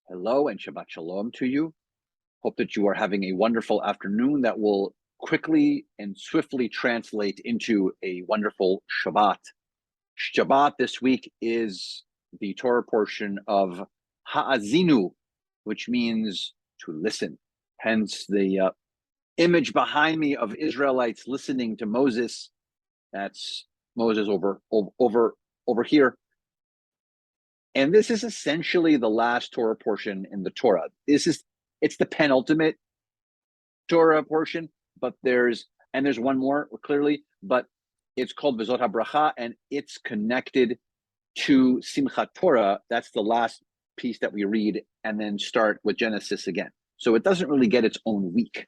Hello and Shabbat Shalom to you. Hope that you are having a wonderful afternoon that will quickly and swiftly translate into a wonderful Shabbat. Shabbat this week is the Torah portion of Ha'azinu, which means to listen. Hence the image behind me of Israelites listening to Moses. That's Moses over here. And this is essentially the last Torah portion in the Torah. It's the penultimate Torah portion, but there's one more clearly, but it's called V'zot HaBracha, and it's connected to Simchat Torah. That's the last piece that we read, and then start with Genesis again. So it doesn't really get its own week.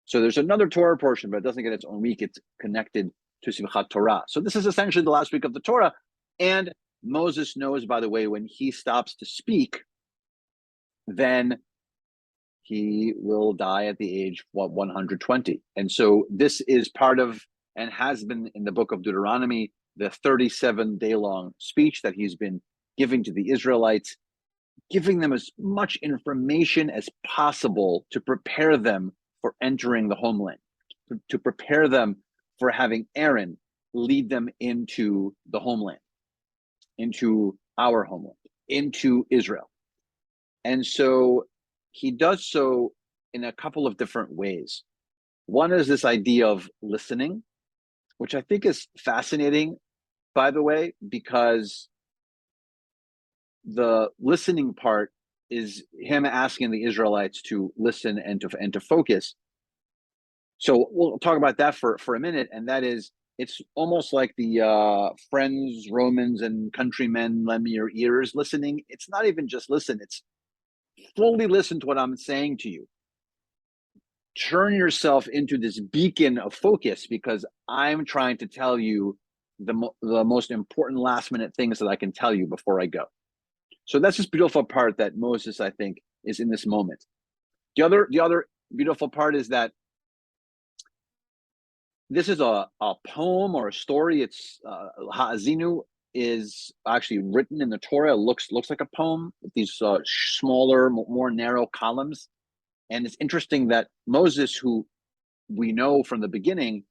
So there's another Torah portion, but it doesn't get its own week. It's connected to Simchat Torah. So this is essentially the last week of the Torah, and Moses knows, by the way, when he stops to speak, then he will die at the age of 120. And so this is part of, and has been in the book of Deuteronomy, the 37-day-long speech that he's been giving to the Israelites, giving them as much information as possible to prepare them for entering the homeland, to prepare them for having Aaron lead them into the homeland, into our homeland, into Israel. And so he does so in a couple of different ways. One is this idea of listening, which I think is fascinating, by the way, because the listening part is him asking the Israelites to listen and to focus. So we'll talk about that for a minute, and that is, it's almost like the friends, Romans, and countrymen, lend me your ears listening. It's not even just listen, it's fully listen to what I'm saying to you. Turn yourself into this beacon of focus, because I'm trying to tell you the most important last minute things that I can tell you before I go. So that's this beautiful part that Moses, I think, is in this moment. The other beautiful part is that this is a poem or a story. It's Ha'azinu is actually written in the Torah. It looks like a poem with these smaller, more narrow columns. And it's interesting that Moses, who we know from the beginning,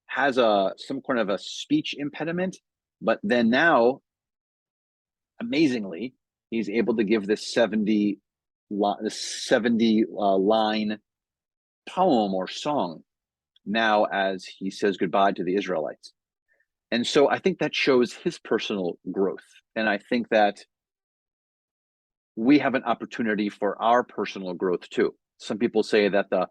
has some kind of a speech impediment, but then now, amazingly, he's able to give this 70 line poem or song now as he says goodbye to the Israelites. And so I think that shows his personal growth. And I think that we have an opportunity for our personal growth too. Some people say that the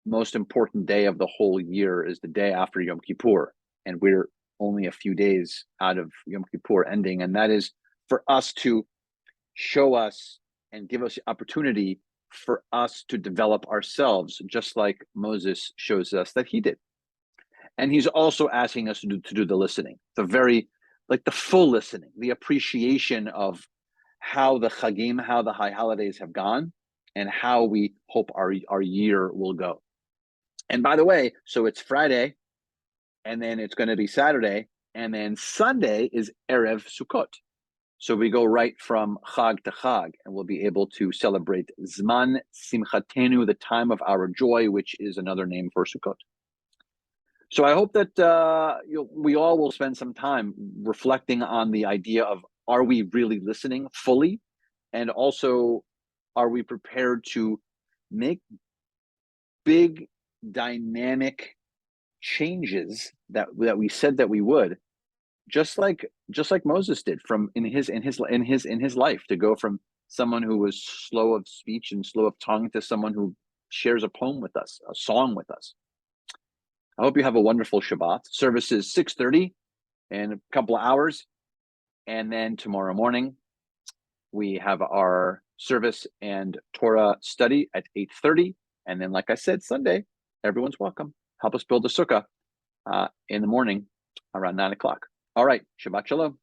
most important day of the whole year is the day after Yom Kippur, and we're only a few days out of Yom Kippur ending. And that is for us to show us and give us the opportunity for us to develop ourselves, just like Moses shows us that he did. And he's also asking us to do the listening, the full listening, the appreciation of how the Chagim, how the high holidays have gone, and how we hope our year will go. And by the way, so it's Friday, and then it's going to be Saturday, and then Sunday is Erev Sukkot. So we go right from Chag to Chag, and we'll be able to celebrate Zman Simchatenu, the time of our joy, which is another name for Sukkot. So I hope that we all will spend some time reflecting on the idea of, are we really listening fully? And also, are we prepared to make big, dynamic changes that we said that we would? Just like Moses did in his life, to go from someone who was slow of speech and slow of tongue to someone who shares a poem with us, a song with us. I hope you have a wonderful Shabbat. Service is 6:30 in a couple of hours, and then tomorrow morning we have our service and Torah study at 8:30, and then, like I said, Sunday, everyone's welcome. Help us build a sukkah in the morning around 9 o'clock. All right, Shabbat Shalom.